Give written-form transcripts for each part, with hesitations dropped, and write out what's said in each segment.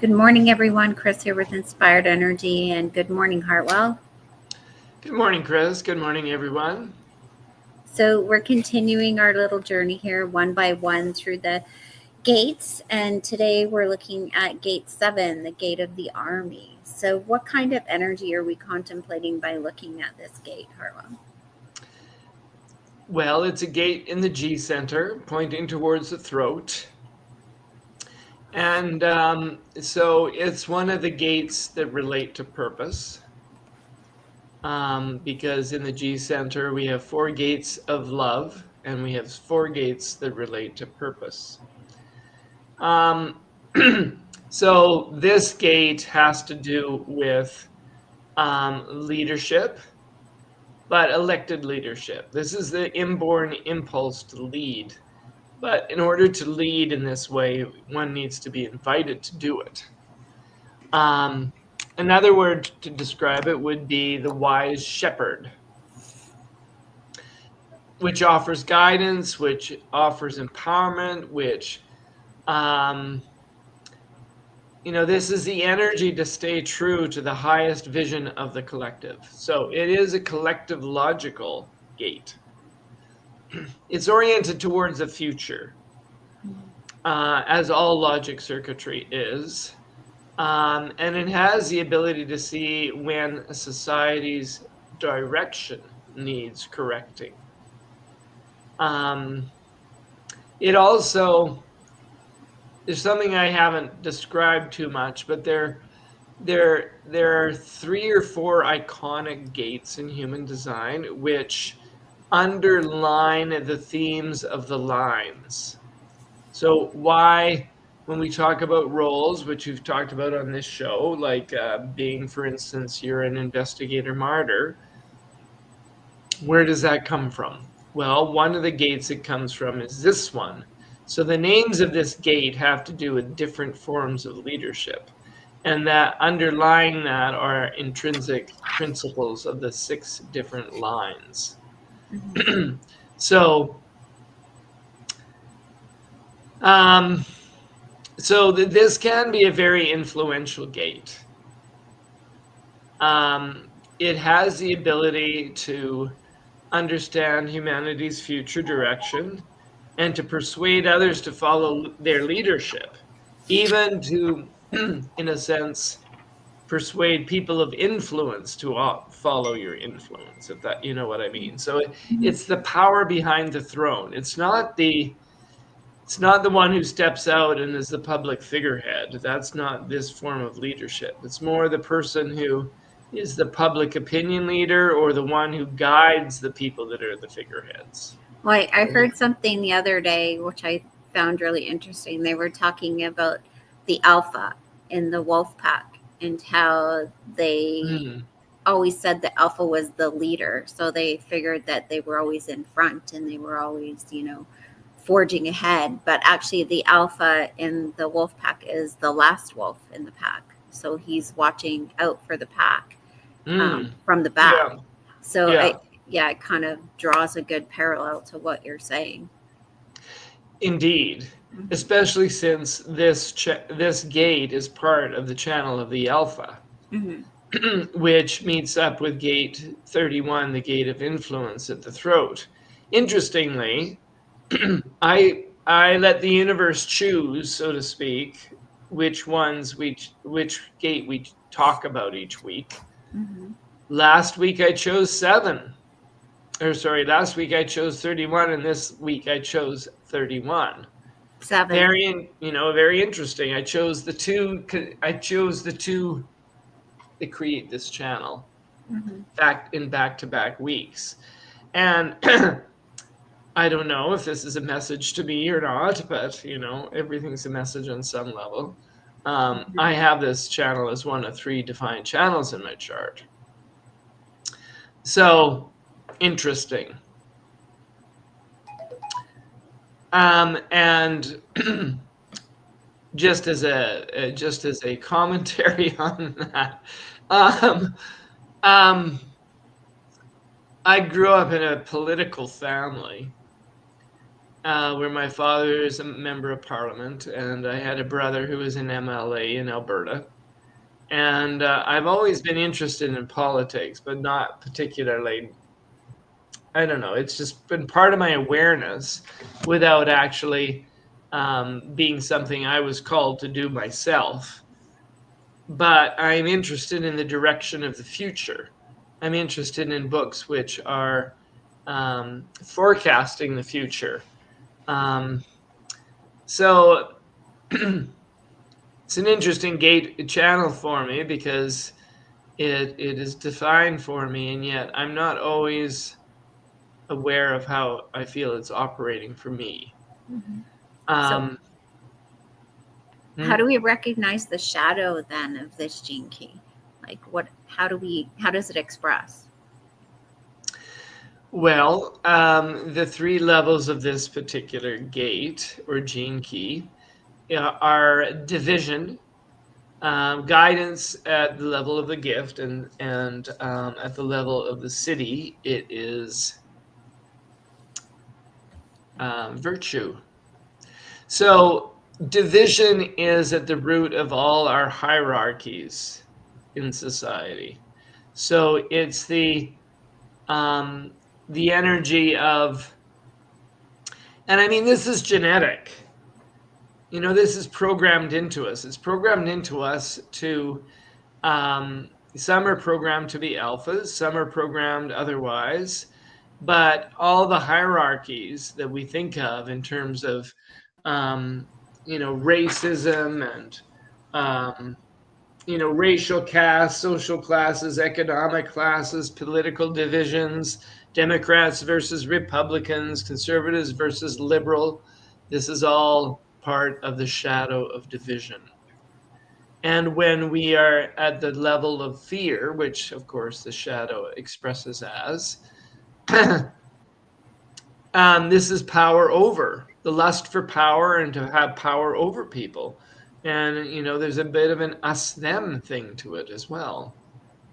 Good morning, everyone. Kris here with Inspired Energy, and good morning, Hartwell. Good morning, Kris. Good morning, everyone. So, we're continuing our little journey here one by one through the gates, and today we're looking at gate 7, the gate of the army. So, what kind of energy are we contemplating by looking at this gate, Hartwell? Well, it's a gate in the G center pointing towards the throat. And so it's one of the gates that relate to purpose. Because in the G center, we have 4 gates of love and we have 4 gates that relate to purpose. Um, so this gate has to do with leadership, but elected leadership. This is the inborn impulse to lead. But in order to lead in this way, one needs to be invited to do it. Another word to describe it would be the wise shepherd, which offers guidance, which offers empowerment, which, this is the energy to stay true to the highest vision of the collective. So it is a collective logical gate. It's oriented towards the future, as all logic circuitry is. And it has the ability to see when a society's direction needs correcting. It also, there's something I haven't described too much, but there are 3 or 4 iconic gates in human design which underline the themes of the lines. So why, when we talk about roles, which we've talked about on this show, like being, for instance, you're an investigator martyr, where does that come from? Well, one of the gates it comes from is this one. So the names of this gate have to do with different forms of leadership. And that underlying that are intrinsic principles of the 6 different lines. Mm-hmm. So this can be a very influential gate. It has the ability to understand humanity's future direction and to persuade others to follow their leadership, even to, in a sense, persuade people of influence to follow your influence, if that, you know what I mean. So it's the power behind the throne. It's not the one who steps out and is the public figurehead. That's not this form of leadership. It's more the person who is the public opinion leader or the one who guides the people that are the figureheads. Well, I heard something the other day, which I found really interesting. They were talking about the alpha in the wolf pack and how they always said the alpha was the leader. So they figured that they were always in front and they were always, forging ahead. But actually, the alpha in the wolf pack is the last wolf in the pack. So he's watching out for the pack from the back. Yeah. So it kind of draws a good parallel to what you're saying. Indeed, especially since this gate is part of the channel of the alpha, which meets up with gate 31, the gate of influence at the throat. Interestingly, I let the universe choose, so to speak, which gate we talk about each week. Last week I chose 7. Last week I chose 31, and this week I chose 31. 7. Very interesting. I chose the two that create this channel back-to-back weeks. And I don't know if this is a message to me or not, but everything's a message on some level. I have this channel as one of 3 defined channels in my chart. So interesting. And just as a commentary on that, I grew up in a political family, where my father is a member of parliament, and I had a brother who was in MLA in Alberta. And I've always been interested in politics, but not particularly. I don't know. It's just been part of my awareness without actually being something I was called to do myself. But I'm interested in the direction of the future. I'm interested in books which are forecasting the future. Um, so it's an interesting gate channel for me because it is defined for me, and yet I'm not always aware of how I feel it's operating for me. So, Um, how do we recognize the shadow then of this gene key? Like, what? How does it express? well, the three levels of this particular gate or gene key are division, guidance at the level of the gift, and at the level of the city, it is virtue. So division is at the root of all our hierarchies in society. So it's the energy of, and I mean, this is genetic. This is programmed into us. It's programmed into us to, some are programmed to be alphas, some are programmed otherwise. But all the hierarchies that we think of in terms of, racism and, racial caste, social classes, economic classes, political divisions, Democrats versus Republicans, conservatives versus liberal. This is all part of the shadow of division. And when we are at the level of fear, which of course the shadow expresses as, this is power over, the lust for power and to have power over people. And, there's a bit of an us-them thing to it as well.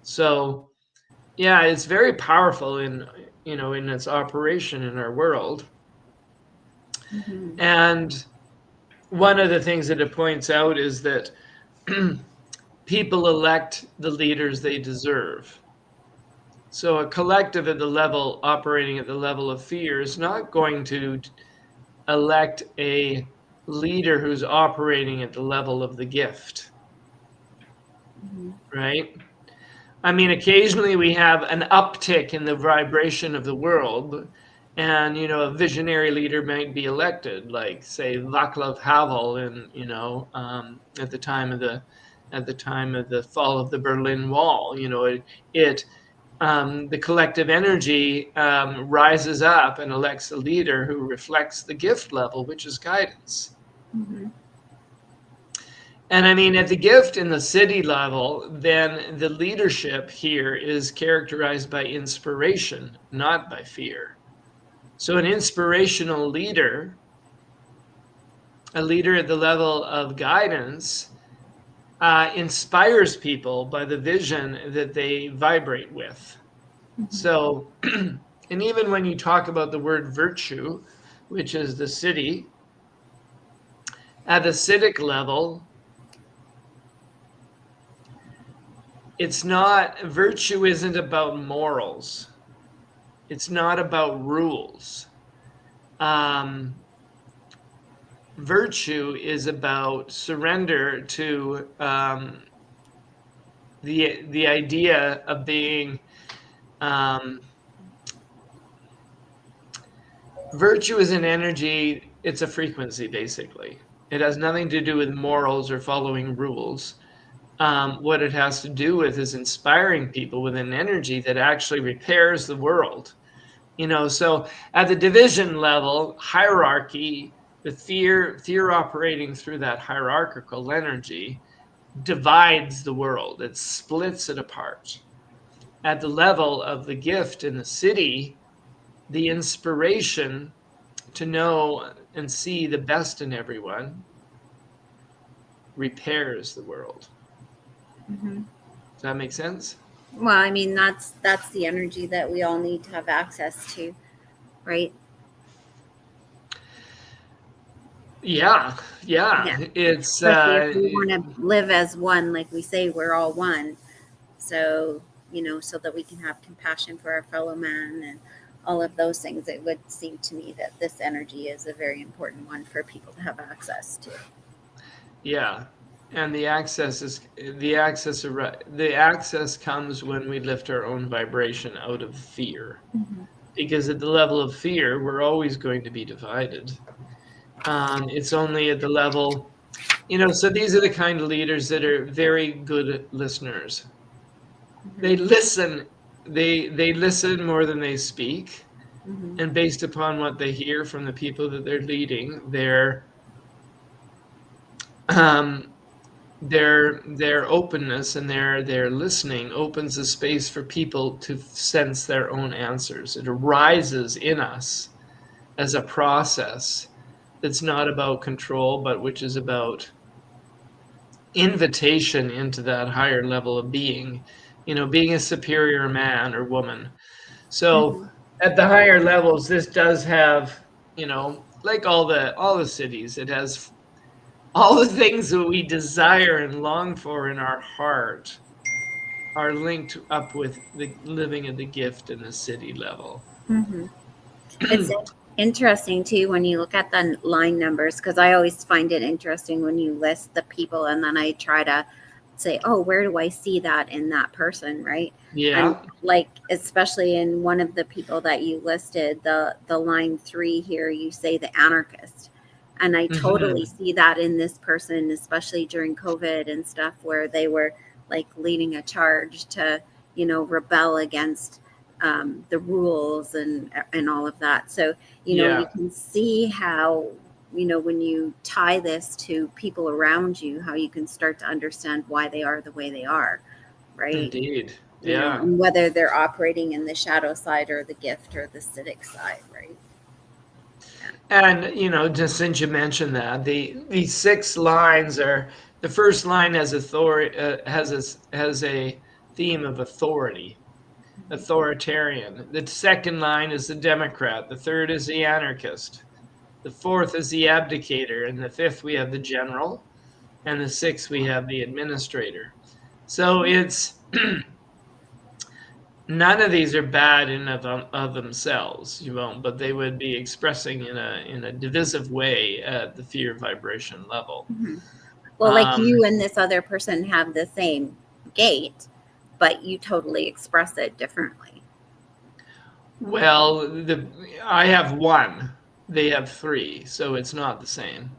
So, yeah, it's very powerful in its operation in our world. And one of the things that it points out is that people elect the leaders they deserve. So a collective at the level, operating at the level of fear, is not going to elect a leader who's operating at the level of the gift, right? I mean, occasionally we have an uptick in the vibration of the world, and a visionary leader might be elected, like say Václav Havel, at the time of the fall of the Berlin Wall. The collective energy rises up and elects a leader who reflects the gift level, which is guidance. And I mean, at the gift in the city level, then the leadership here is characterized by inspiration, not by fear. So an inspirational leader, a leader at the level of guidance, inspires people by the vision that they vibrate with. So, and even when you talk about the word virtue, which is the city, at the civic level, virtue isn't about morals. It's not about rules. Virtue is about surrender to the idea of being. Virtue is an energy. It's a frequency, basically. It has nothing to do with morals or following rules. What it has to do with is inspiring people with an energy that actually repairs the world. So at the division level, hierarchy, the fear operating through that hierarchical energy divides the world. It splits it apart. At the level of the gift in the city, the inspiration to know and see the best in everyone repairs the world. Does that make sense? Well, I mean, that's the energy that we all need to have access to, right? Yeah, Yeah. yeah. It's Especially if we want to live as one, like we say, we're all one. So, so that we can have compassion for our fellow man and all of those things, it would seem to me that this energy is a very important one for people to have access to. yeah. And the access comes when we lift our own vibration out of fear. Mm-hmm. Because at the level of fear, we're always going to be divided. It's only at the level, so these are the kind of leaders that are very good listeners. Mm-hmm. They listen, they listen more than they speak, Mm-hmm. and based upon what they hear from the people that they're leading, um, their openness and their listening opens a space for people to sense their own answers. It arises in us as a process that's not about control, but which is about invitation into that higher level of being, being a superior man or woman. So Mm-hmm. at the higher levels, this does have, like all the cities, it has all the things that we desire and long for in our heart are linked up with the living of the gift in the city level. Mm-hmm. It's interesting too when you look at the line numbers, because I always find it interesting when you list the people and then I try to say, oh, where do I see that in that person, right? And Yeah. like especially in one of the people that you listed, the line 3 here, you say the anarchist. And I totally Hmm. see that in this person, especially during COVID and stuff, where they were like leading a charge to, rebel against the rules and all of that. So you Yeah, can see how when you tie this to people around you, how you can start to understand why they are the way they are, right? indeed. Yeah. And whether they're operating in the shadow side or the gift or the civic side, right? Yeah. And just since you mentioned that, the six lines are the first line has authority, has a theme of authority, authoritarian. The second line is the Democrat. The third is the anarchist. The fourth is the abdicator, and the fifth we have the general, and the sixth we have the administrator. So it's none of these are bad in of themselves, but they would be expressing in a divisive way at the fear vibration level. Mm-hmm. Well, like Um, you and this other person have the same gate, but you totally express it differently. well, I have one, they have three, so it's not the same.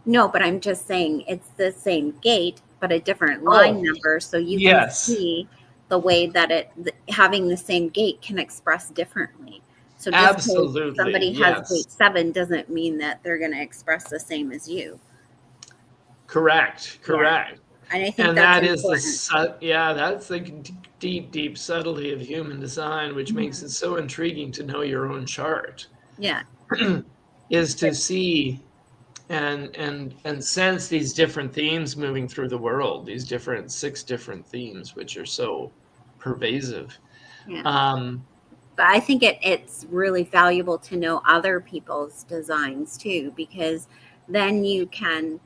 No, but I'm just saying it's the same gate, but a different line Oh, number. So you can yes, see the way that having the same gate can express differently. So just because absolutely, somebody has yes, gate 7 doesn't mean that they're going to express the same as you. correct, Yeah. correct. And I think And that's that is important. yeah, that's the deep, deep subtlety of human design, which makes Mhm. it so intriguing to know your own chart, Yeah. is to see and sense these different themes moving through the world, these different six different themes, which are so pervasive. Yeah. Um, But I think it's really valuable to know other people's designs too, because then you can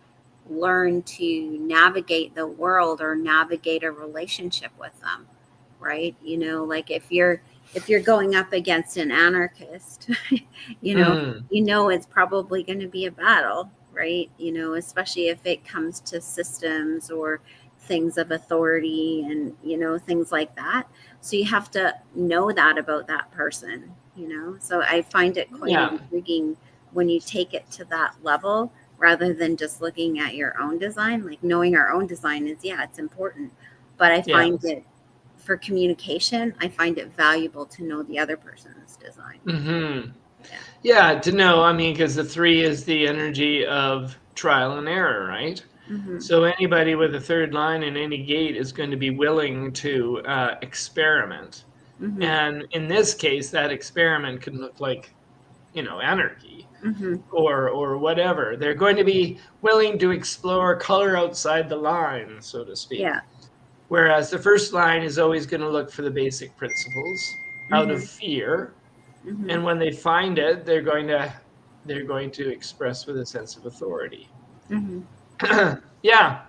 learn to navigate the world or navigate a relationship with them, right? Like if you're going up against an anarchist, you know, mm, it's probably going to be a battle, right? Especially if it comes to systems or things of authority and things like that. So you have to know that about that person. So I find it quite yeah, intriguing when you take it to that level rather than just looking at your own design. Like knowing our own design is, yeah, it's important, but I yeah. find it for communication, I find it valuable to know the other person's design. Hmm. Yeah. Yeah, to know, I mean, because the three is the energy of trial and error, right? Mm-hmm. So anybody with a third line in any gate is going to be willing to experiment. Mm-hmm. And in this case, that experiment can look like, anarchy Mm-hmm. or whatever. They're going to be willing to explore color outside the line, so to speak. Yeah. Whereas the first line is always going to look for the basic principles out Mm-hmm. of fear. Mm-hmm. And when they find it, they're going to they're going to express with a sense of authority. Mm-hmm. Yeah.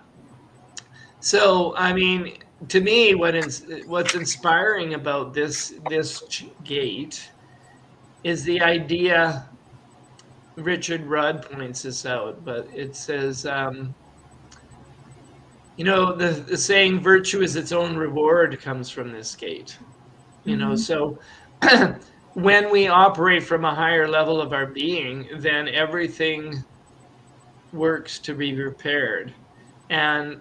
So, I mean, to me, what's inspiring about this gate is the idea. Richard Rudd points this out, but it says, the saying "virtue is its own reward" comes from this gate. Mm-hmm. So when we operate from a higher level of our being, then everything works to be repaired. And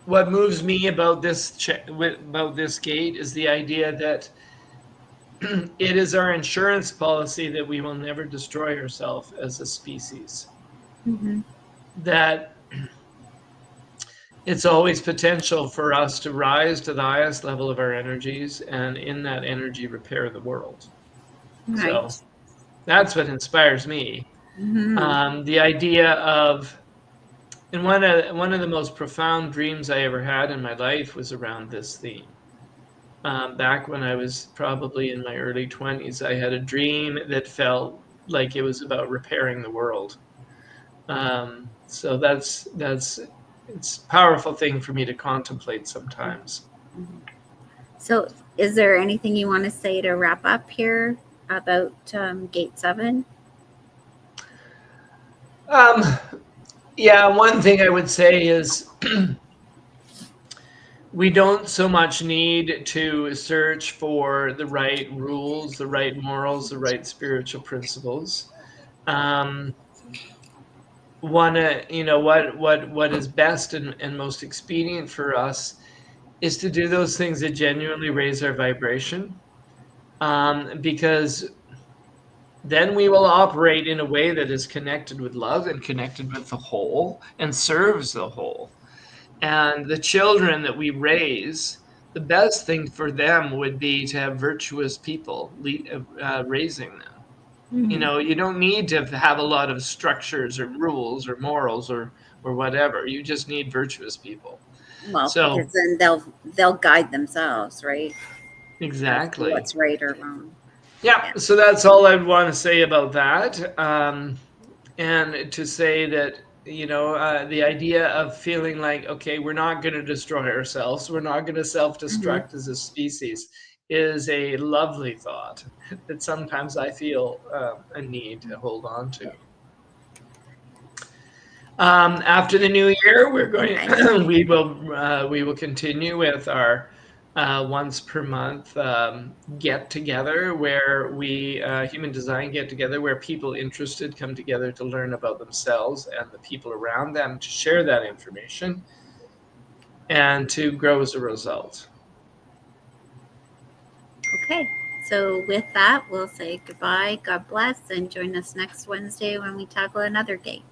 what moves me about this gate is the idea that it is our insurance policy that we will never destroy ourselves as a species. Mm-hmm. That it's always potential for us to rise to the highest level of our energies, and in that energy repair the world. Right. So that's what inspires me. Mm-hmm. The idea of, and one of the most profound dreams I ever had in my life was around this theme. Back when I was probably in my early 20s, I had a dream that felt like it was about repairing the world. So it's a powerful thing for me to contemplate sometimes. Mm-hmm. So, is there anything you want to say to wrap up here about Gate 7? Um, yeah, one thing I would say is we don't so much need to search for the right rules, the right morals, the right spiritual principles. Um, what is best and most expedient for us is to do those things that genuinely raise our vibration, because then we will operate in a way that is connected with love and connected with the whole and serves the whole. And the children that we raise, the best thing for them would be to have virtuous people raising them. Mm-hmm. You don't need to have a lot of structures or rules or morals or whatever. You just need virtuous people. Well, because So then they'll guide themselves, right, as to exactly. what's right or wrong. Yeah, Yeah. so that's all I'd want to say about that. And to say that, the idea of feeling like, okay, we're not going to destroy ourselves, we're not going to self Mm-hmm. destruct as a species, is a lovely thought that sometimes I feel a need to hold on to. After the new year, we're going. Okay. we will continue with our once per month get together, where we human design get together, where people interested come together to learn about themselves and the people around them, to share that information and to grow as a result. Okay. So, with that, we'll say goodbye, God bless, and join us next Wednesday when we tackle another gate.